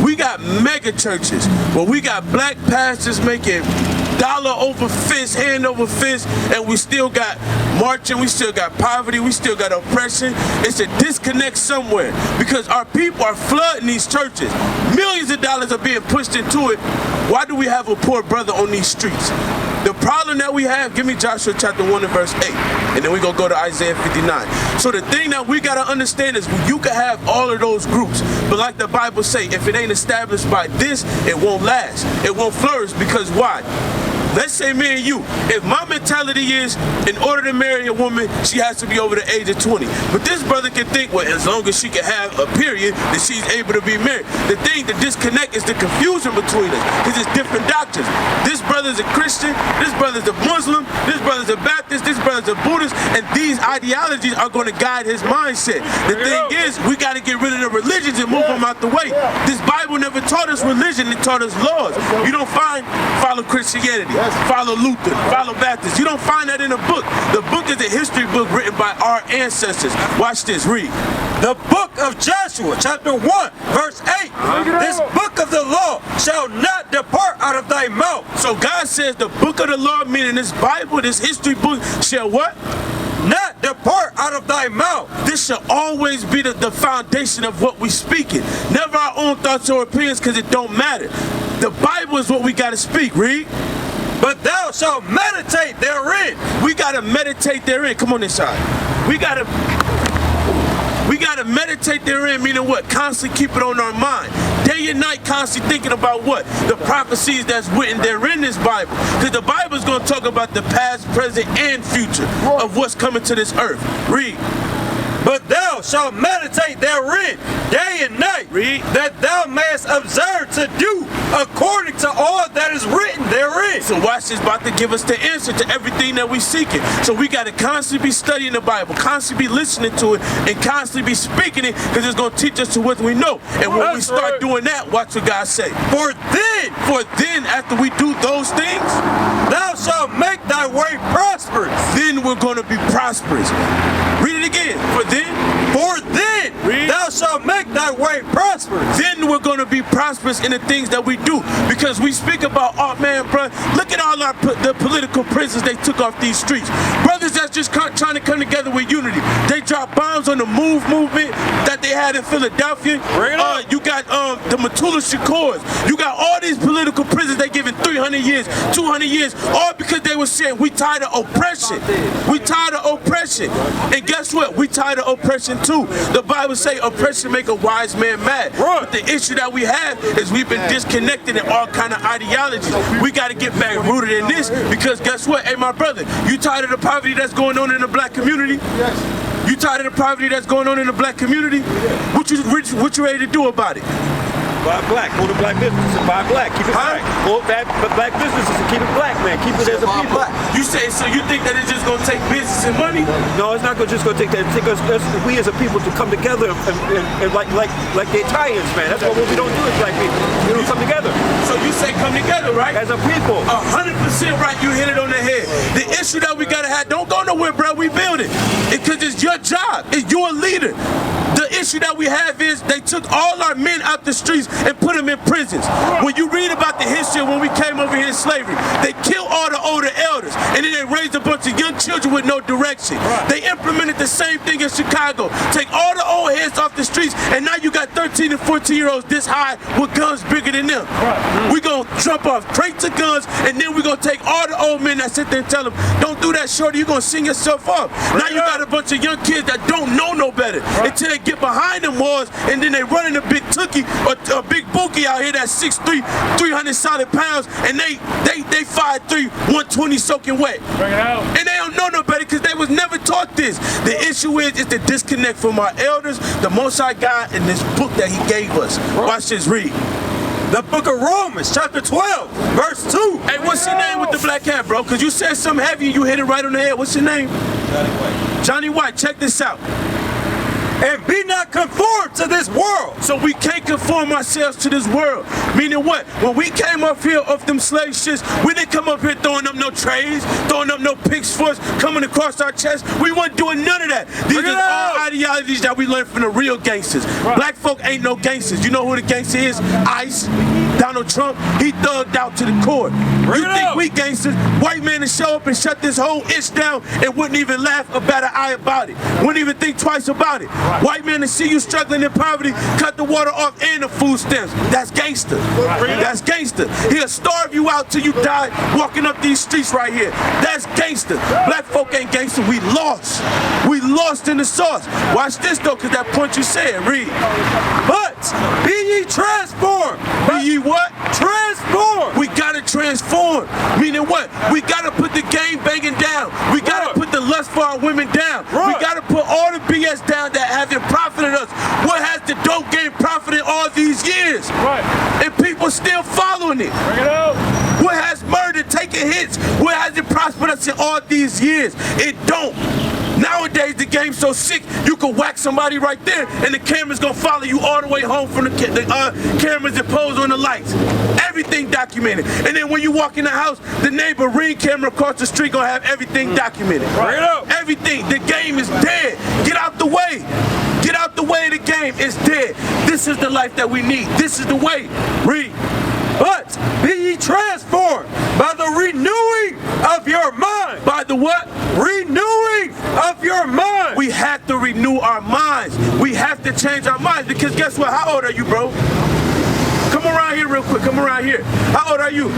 We got mega churches where we got black pastors making dollar over fist, hand over fist, and we still got marching, we still got poverty, we still got oppression. It's a disconnect somewhere because our people are flooding these churches. Millions of dollars are being pushed into it. Why do we have a poor brother on these streets? The problem that we have, give me Joshua chapter 1 and verse 8, and then we're going to go to Isaiah 59. So the thing that we got to understand is you can have all of those groups, but like the Bible say, if it ain't established by this, it won't last. It won't flourish because why? Let's say me and you, if my mentality is in order to marry a woman, she has to be over the age of 20. But this brother can think, well, as long as she can have a period, that she's able to be married. The thing, the disconnect is the confusion between us, because it's different doctrines. This brother's a Christian, this brother's a Muslim, this brother's a Baptist, this brother's a Buddhist, and these ideologies are going to guide his mindset. The thing is, we got to get rid of the religions and move them out the way. This Bible never taught us religion, it taught us laws. You don't follow Christianity. Follow Luther, follow Baptist. You don't find that in a book. The book is a history book written by our ancestors. Watch this, read. The book of Joshua, chapter 1, verse 8. This book of the law shall not depart out of thy mouth. So God says the book of the law, meaning this Bible, this history book, shall what? Not depart out of thy mouth. This shall always be the foundation of what we speaking. Never our own thoughts or opinions, because it don't matter. The Bible is what we got to speak. Read. But thou shalt meditate therein. We gotta meditate therein. Come on this side. We gotta meditate therein, meaning what? Constantly keep it on our mind. Day and night, constantly thinking about what? The prophecies that's written there in this Bible. Because the Bible is going to talk about the past, present, and future of what's coming to this earth. Read. But thou shalt meditate therein day and night, read, that thou mayest observe to do according to all that is written therein. So watch this, about to give us the answer to everything that we seeking. So we got to constantly be studying the Bible, constantly be listening to it, and constantly be speaking it, because it's going to teach us to what we know. And when we start doing that, watch what God say. For then, after we do those things, thou shalt make thy way prosperous. Then we're going to be prosperous. Read it again. For then, read. Thou shalt make thy way prosperous. Then we're going to be prosperous in the things that we do, because we speak about, oh man, bro, look at all the political prisoners they took off these streets. Brothers that's just trying to come together with unity. They dropped bombs on the movement that they had in Philadelphia. You got the Matula Shakors. You got all these political prisoners they giving 300 years, 200 years, all because they were saying we tired of oppression. We tired of oppression. And guess what? We tired of oppression too. The Bible say oppression make a wise man mad. But the issue that we have is we've been disconnected in all kind of ideologies. We got to get back rooted in this, because guess what? Hey, my brother, you tired of the poverty that's going on in the black community? Yes. You tired of the poverty that's going on in the black community? What you ready to do about it? Buy black. Go to black businesses and buy black. Keep it black. Go to black businesses and keep it black, man. Keep it as a people. You say, so you think that it's just going to take business and money? No, it's not just going to take that. It takes us, we as a people, to come together and like the Italians, man. That's what we don't do as black people. We don't come together. So you say come together, right? As a people. 100% right. You hit it on the head. The issue that we got to have, don't go nowhere, bro. We build it. Because it's your job. It's your leader. The issue that we have is they took all our men out the streets and put them in prisons. When you read about the history of when we came over here in slavery, they killed all the older elders, and then they raised a bunch of young children with no direction. They implemented the same thing in Chicago. Take all the old heads off the streets, and now you got 13 and 14-year-olds this high with guns bigger than them. We're going to jump off crates of guns, and then we're going to take all the old men that sit there and tell them, don't do that, shorty, you're going to sing yourself up. Now you got a bunch of young kids that don't know no better until they get behind them walls, and then they run in a big tookie or a big bookie out here that's 6'3", 300 solid pounds, and they 5'3", 120 so soaking wet. Bring it out. And they don't know no better because they was never taught this. The issue is the disconnect from our elders, the Most High God, and this book that he gave us. Watch this, read. The book of Romans, chapter 12, verse 2. Hey, what's your name with the black hat, bro? Because you said something heavy and you hit it right on the head. What's your name? Johnny White. Johnny White, check this out. And be not conformed to this world. So we can't conform ourselves to this world. Meaning what? When we came up here off them slave shits, we didn't come up here throwing up no trays, throwing up no pitchforks, coming across our chest. We weren't doing none of that. These are all ideologies that we learned from the real gangsters. Black folk ain't no gangsters. You know who the gangster is? ICE. Donald Trump, he thugged out to the core. You think we gangsters? White man to show up and shut this whole ish down and wouldn't even laugh about an eye about it. Wouldn't even think twice about it. White man to see you struggling in poverty, cut the water off and the food stamps. That's gangster. That's gangster. He'll starve you out till you die walking up these streets right here. That's gangster. Black folk ain't gangster. We lost. We lost in the sauce. Watch this though, because that point you said. Read. But be ye transformed. Be ye what? Transformed. We gotta transform. Meaning what? We gotta put the game banging down. We gotta put the lust for our women down. We gotta put all the BS down that haven't profited us. What has the dope game profited all these years? And people still following it. Bring it out. What has murder taken hits? What has it prospered us in all these years? It don't. Nowadays, the game's so sick, you can whack somebody right there, and the camera's gonna follow you all the way home from the cameras that pose on the lights. Everything documented. And then when you walk in the house, the neighbor ring camera across the street gonna have everything documented. Everything. The game is dead. Get out the way. Get out the way of the game. It's dead. This is the life that we need. This is the way. Read. But be ye transformed by the renewing of your mind. By the what? Renewing of your mind. We have to renew our minds. We have to change our minds because guess what? How old are you, bro? Come around here real quick. Come around here. How old are you?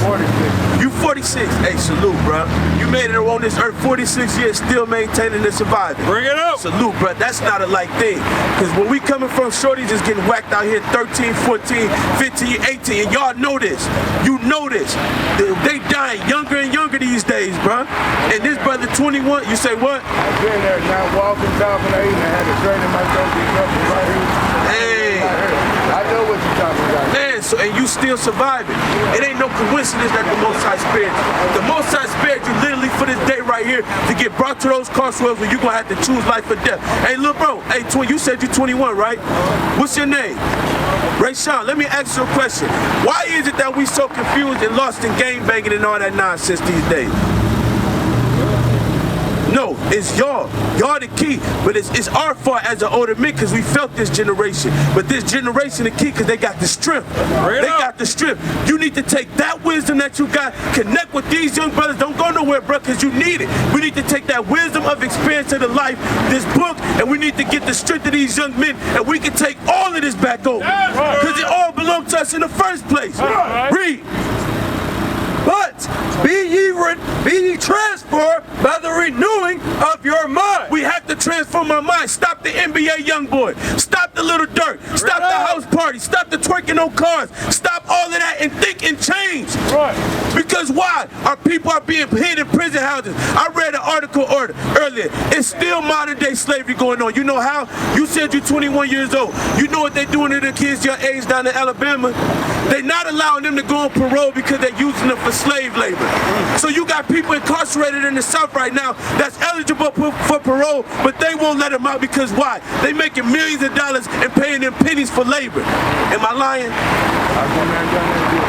46. You 46. Hey, salute, bro. You made it on this earth 46 years still maintaining and surviving. Bring it up. Salute, bro. That's not a light thing. Because when we coming from shorties is getting whacked out here 13, 14, 15, 18. And y'all know this. You know this. They dying younger and younger these days, bro. And this brother 21, you say what? I've been there now, walking, talking, I even had to train myself to get up right here. Hey. I know what you're talking about. Man, so and you still surviving. It ain't no coincidence that the Most High spared you. The Most High spared you literally for this day right here to get brought to those crossroads where you're gonna have to choose life or death. Hey, look, bro. Hey, you said you're 21, right? What's your name? Ray Sean, let me ask you a question. Why is it that we so confused and lost in game banging and all that nonsense these days? No, it's y'all. Y'all the key. But it's our fault as an older men because we felt this generation. But this generation the key because they got the strength. They got the strength. You need to take that wisdom that you got, connect with these young brothers. Don't go nowhere, bro, because you need it. We need to take that wisdom of experience of the life, this book, and we need to get the strength of these young men, and we can take all of this back over. Because it all belonged to us in the first place. Read. But be ye transformed by the renewing of your mind. We have to transform our mind. Stop the NBA young boy. Stop the little dirt. Stop the house party. Stop the twerking on cars. Stop all of that and think and change. Because why? Our people are being hid in prison houses. I read an article earlier. It's still modern day slavery going on. You know how? You said you're 21 years old. You know what they're doing to the kids your age down in Alabama? They're not allowing them to go on parole because they're using them for slave labor. So you got people incarcerated in the South right now that's eligible for parole, but they won't let them out because why? They making millions of dollars and paying them pennies for labor. Am I lying?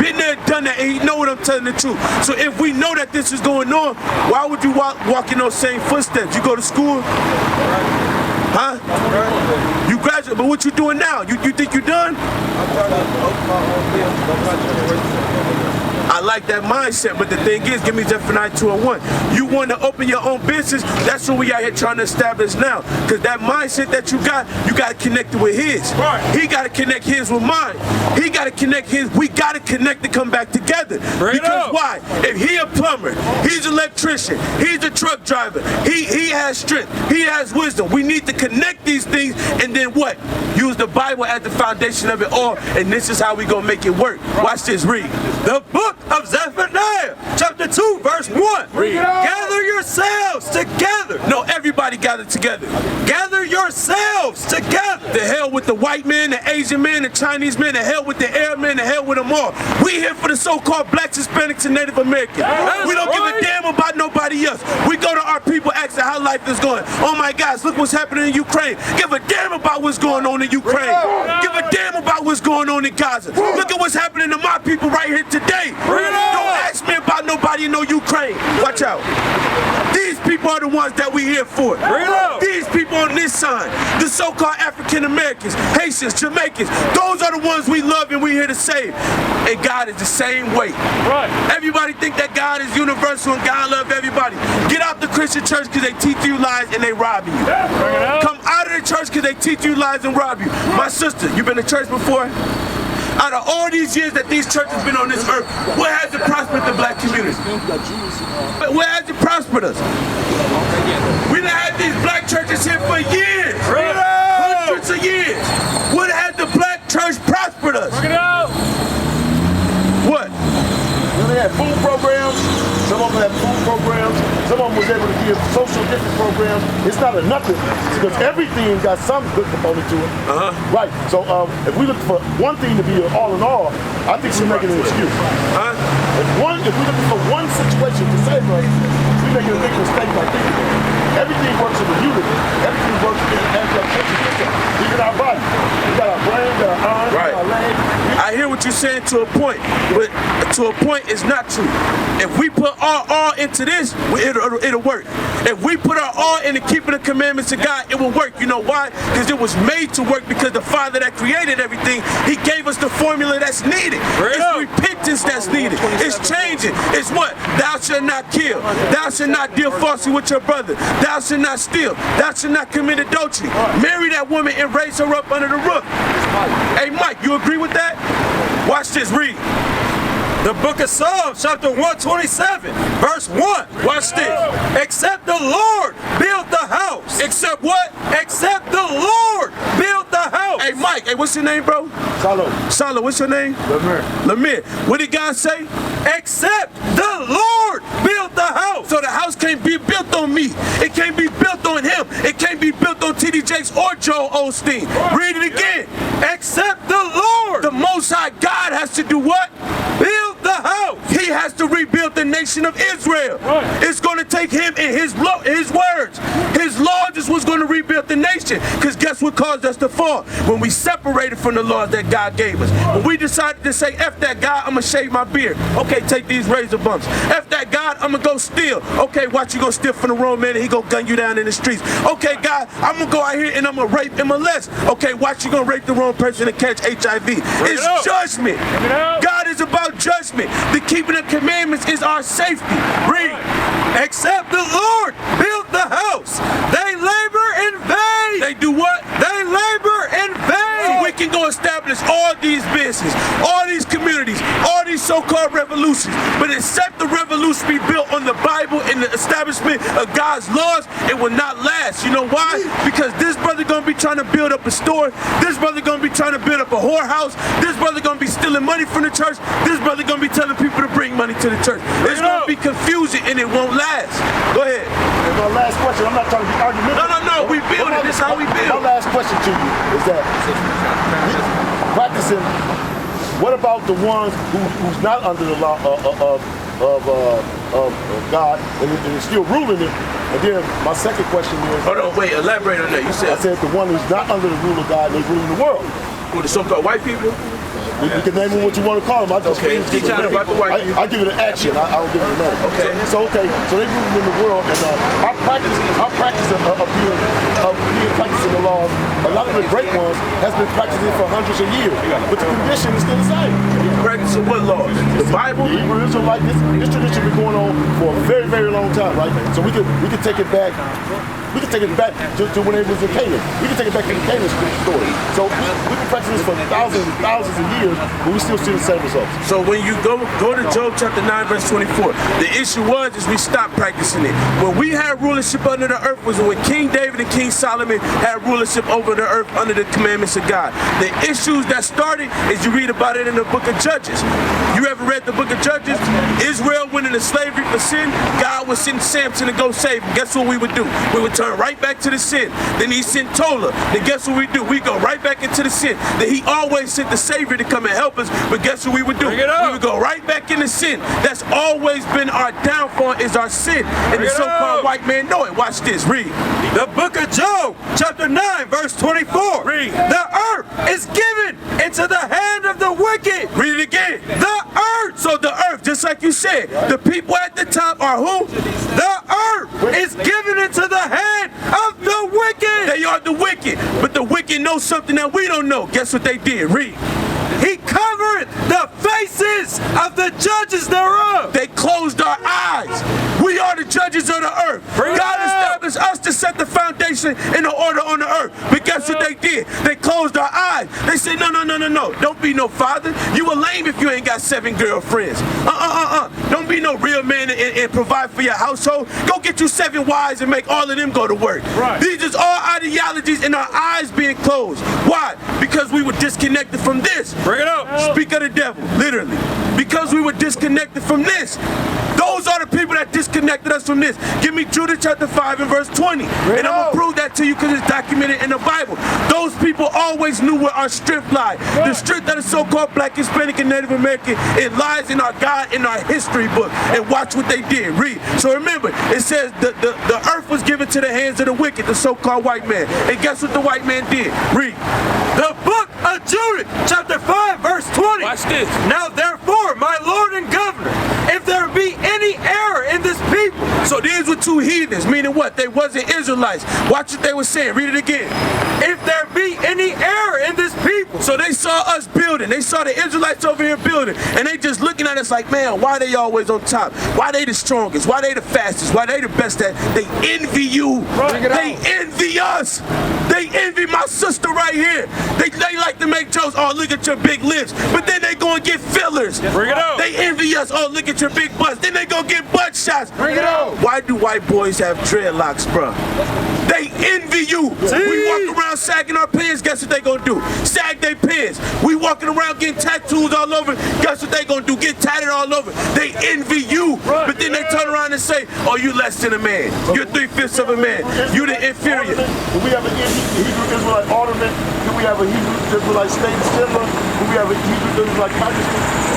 Been there, done that, and you know what I'm telling the truth. So if we know that this is going on, why would you walk in those same footsteps? You go to school? Huh? You graduate, but what you doing now? You think you done? I like that mindset, but the thing is, give me Zephaniah 2:1. You want to open your own business, that's what we out here trying to establish now. Because that mindset that you got to connect it with his. He got to connect his with mine. He got to connect his. We got to connect to come back together. Because why? If he a plumber, he's an electrician, he's a truck driver, he has strength, he has wisdom. We need to connect these things and then what? Use the Bible as the foundation of it all, and this is how we gonna make it work. Watch this, read. The book of Zephaniah, chapter 2, verse 1. Read. Gather yourselves together. No, everybody gather together. Gather yourselves together. The hell with the white man, the Asian man, the Chinese man, the hell with the Arab man, the hell with them all. We here for the so-called blacks, Hispanics, and Native Americans. We don't give a damn about nobody else. We go to our people asking how life is going. Oh my gosh, look what's happening in Ukraine. Give a damn about what's going on in Ukraine. Give a damn about what's going on in Gaza. Look at what's happening to my people right here today. Don't ask me about nobody in no Ukraine. Watch out. These people are the ones that we here for. These people on this side, the so-called African Americans, Haitians, Jamaicans, those are the ones we love and we here to save. And God is the same way. Everybody think that God is universal and God love everybody. Get out the Christian church because they teach you lies and they rob you. Come out of the church because they teach you lies and rob you. My sister, you been to church before? Out of all these years that these churches been on this earth, where has it prospered the black community? Where has it prospered us? We done had these black churches here for years. Hundreds of years. Where has the black church prospered us? What? They had food programs. Some of them had food programs. Some of them was able to give social distance programs. It's not a nothing because everything got some good component to it. Right. So if we look for one thing to be an all in all, I think she's making an excuse. If we looking for one situation to save us, we're making a big mistake by thinking that. Everything works in the unity. Everything works in the system. Even our body. We got our brain, we got our arms, we got our legs. I hear what you're saying to a point, but to a point it's not true. If we put our all into this, it'll work. If we put our all into keeping the commandments of God, it will work. You know why? Because it was made to work because the Father that created everything, He gave us the formula that's needed. It's repentance that's needed. It's changing. It's what? Thou shalt not kill. Thou shalt not deal falsely with your brother. Thou shalt not steal. Thou shalt not commit adultery. Marry that woman and raise her up under the roof. Hey, Mike, you agree with that? Watch this, read. The book of Psalms, chapter 127, verse 1. Watch this. Except the Lord build the house. Except what? Except the Lord build the house. Hey, Mike, hey, what's your name, bro? Salo, what's your name? Lemire. What did God say? Except the Lord build the house. So the house can't be built on me. It can't be built on him. It can't be built on T.D. Jakes or Joel Osteen. Read it again. Except the Lord. The Most High God has to do what? Build the house. He has to rebuild the nation of Israel. It's going to take him and his words. His laws is what's going to rebuild the nation. Because guess what caused us to fall? When we separated from the laws that God gave us. When we decided to say, F that God, I'm going to shave my beard. Okay, take these razor bumps. F that God, I'm going to go steal. Okay, watch you go steal from the wrong man and he going to gun you down in the streets. Okay, God, I'm going to go out here and I'm going to rape and molest. Okay, watch you going to rape the wrong person and catch HIV. It's judgment. God is about judgment. The keeping of commandments is our safety. Read. Except the Lord build the house. They labor in vain. They do what? They labor in vain. So we can go establish all these businesses, all these communities, all these so-called revolutions. But except the revolution be built on the Bible and the establishment of God's laws, it will not last. You know why? Because this brother gonna be trying to build up a store. This brother gonna be trying to build up a whorehouse. This brother gonna be stealing money from the church. This brother gonna be telling people to bring money to the church. It's gonna be confusing and it won't last. Go ahead. And my last question, I'm not trying to be argumentative. No, we build it. This is how we build. My last question to you is that practicing, what about the ones who's not under the law of God and is still ruling it? And then my second question is... Hold on, wait, elaborate on that. You said... I said the one who's not under the rule of God and is ruling the world. Who, the so-called white people? You can name them what you want to call them. I just teach out about the white people. I give it an action. I don't give it a name. Okay. So they ruling in the world, and our practice of practicing the laws. A lot of the great ones has been practicing for hundreds of years, but the condition is still the same. Practicing what laws? The Bible? The Hebrew Israelite. This tradition been going on for a very, very long time, right? So we could take it back. We can take it back to when it was in Canaan. We can take it back to the Canaan story. So we've been practicing this for thousands and thousands of years, but we still see the same results. So when you go to Job chapter 9, verse 24, the issue is we stopped practicing it. When we had rulership under the earth was when King David and King Solomon had rulership over the earth under the commandments of God. The issues that started is you read about it in the book of Judges. You ever read the book of Judges? Israel went into slavery for sin. God would send Samson to go save him. Guess what we would do? We would turn right back to the sin. Then he sent Tola. Then guess what we do? We go right back into the sin. Then he always sent the Savior to come and help us. But guess what we would do? We would go right back into sin. That's always been our downfall, is our sin. And the so-called white man know it. Watch this. Read. The book of Job, chapter 9, verse 24. Read. The earth is given into the hand of the wicked. Read it again. The earth. So the earth, just like you said, the people at the top are who? The earth is given into the hand of the wicked. They are the wicked. But the wicked know something that we don't know. Guess what they did? Read. He covered the faces of the judges thereof. They closed our eyes. We are the judges of the earth. God established us to set the foundation in the order on the earth. But guess what they did? They closed our eyes. They said, no. Don't be no father. You a lame if you ain't got 7 girlfriends. Don't be no real man and provide for your household. Go get you 7 wives and make all of them go to work. Right. These is all ideologies and our eyes being closed. Why? Because we were disconnected from this. Bring it up. Speak of the devil, literally. Because we were disconnected from this. Those are the people that disconnected us from this. Give me Judah chapter 5 and verse 20. And I'm going to prove that to you because it's documented in the Bible. Those people always knew where our strength lies. The strength of the so-called Black, Hispanic, and Native American, it lies in our God, in our history book. And watch what they did. Read. So remember, it says the earth was given to the hands of the wicked, the so-called white man. And guess what the white man did? Read. The book of Judah, chapter 5, verse 20. Watch this. Now therefore, my Lord and Governor, if there be any error in this people. So these were 2 heathens, meaning what? They wasn't Israelites. Watch what they were saying. Read it again. If there be any error in this people. So they saw us building. They saw the Israelites over here building. And they just looking at us like, man, why they always on top? Why they the strongest? Why they the fastest? Why they the best at? They envy you. They envy us. They envy my sister right here. They like to make jokes. Oh, look at your big lips. But then they go and get fillers. Bring it out. They envy us. Oh, look at your big butts. Then they go get butt shots. Bring it out. Why do white boys have dreadlocks, bro? They envy you. We walk around sagging our pants. Guess what they gonna do? Sag their pants. We walking around getting tattoos all over. Guess what they gonna do? Get tatted all over. They envy you. But then they turn around and say, oh, you less than a man. You're 3/5 of a man. You the inferior. Do we have an Hebrew Israelite alderman? Do we have a Hebrew Israelite state assembly? Do we have a Hebrew Israelite congressman?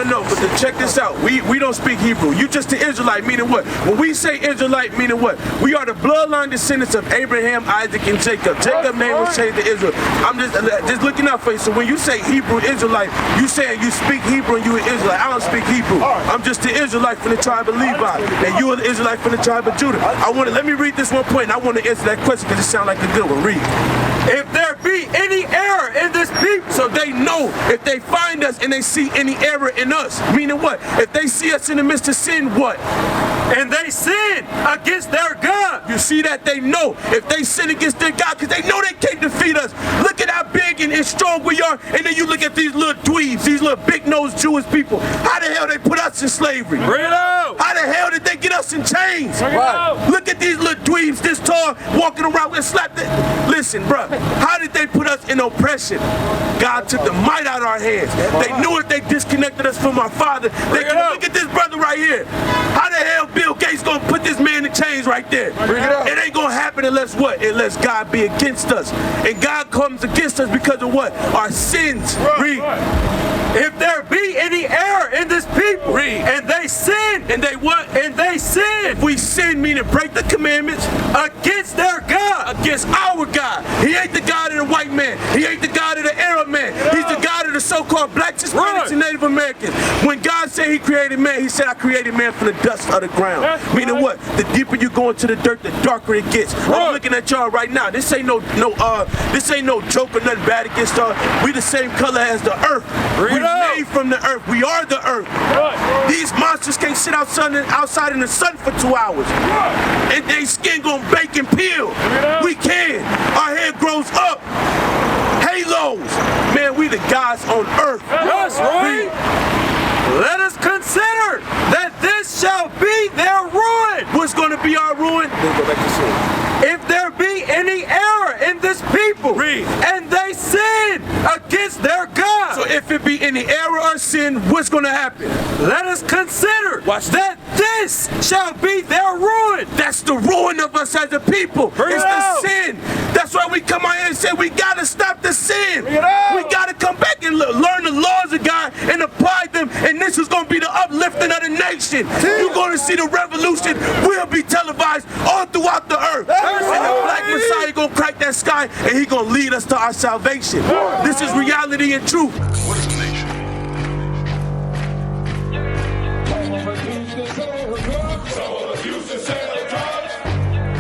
No. But check this out. We don't speak Hebrew. You just the Israelite, meaning what? When we say Israelite, meaning what? We are the bloodline descendants of Abraham, Isaac, and Jacob. Jacob's name was changed to Israel. I'm just looking out for you. So when you say Hebrew Israelite, you saying you speak Hebrew and you an Israelite. I don't speak Hebrew. I'm just the Israelite from the tribe of Levi, and you are the Israelite from the tribe of Judah. Let me read this one point, and I want to answer that question because it sounds like a good one. Read. If there be any error in this people. So they know if they find us and they see any error in us, meaning what? If they see us in the midst of sin, what? And they sin against their God. You see that? They know if they sin against their God, because they know they can't defeat us. Look at how big and strong we are, and then you look at these little dweebs, these little big-nosed Jewish people. How the hell they put us in slavery? Bring it out. How the hell did they get us in chains? Bring it out. Look at these little dweebs this tall, walking around and slap it. Listen, bro, how did they put us in oppression? God took the might out of our hands. They knew if they disconnected us from our Father, they could look at this brother right here. How the hell Bill Gates gonna put this man in chains right there? It ain't gonna happen unless what? Unless God be against us. And God comes against us because of what? Our sins. Read. If there be any error in this people, Read. And they sin, And they what? and they sin If we sin, meaning break the commandments, against their God, against our God. He ain't the God of the white man. He ain't the God of the Arab man. He's the God of the so-called Blacks, Hispanics, and Native Americans. When God said he created man, he said, I created man from the dust of the ground. Meaning what? The deeper you go into the dirt, the darker it gets. I'm looking at y'all right now. This ain't no joke or nothing bad against us. We the same color as the earth. We made from the earth. We are the earth. These monsters can't sit outside in the sun for 2 hours. And their skin gonna bake and peel. We can. Our hair grows up. Halos. Man, we the gods on earth. That's right. Let us consider that this shall be their ruin. What's gonna be our ruin? Let's go back to sin. If there be any error in and this people. Read. And they sin against their God. So if it be any error or sin, what's going to happen? Let us consider Watch that this shall be their ruin. That's the ruin of us as a people. Bring It's it out. the sin. That's why we come out here and say we got to stop the sin. Bring it out. We got to come back and learn the laws of God and apply them. And this is going to be the uplifting of the nation. You're going to see the revolution will be televised all throughout the earth. And the Black Messiah going to crack that sky and he going to lead us to our salvation. This is reality and truth. What is a nation?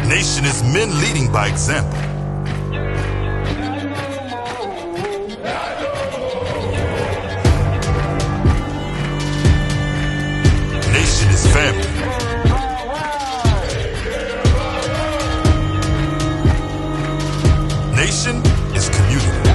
Nation is men leading by example. Nation is family. Nation is community.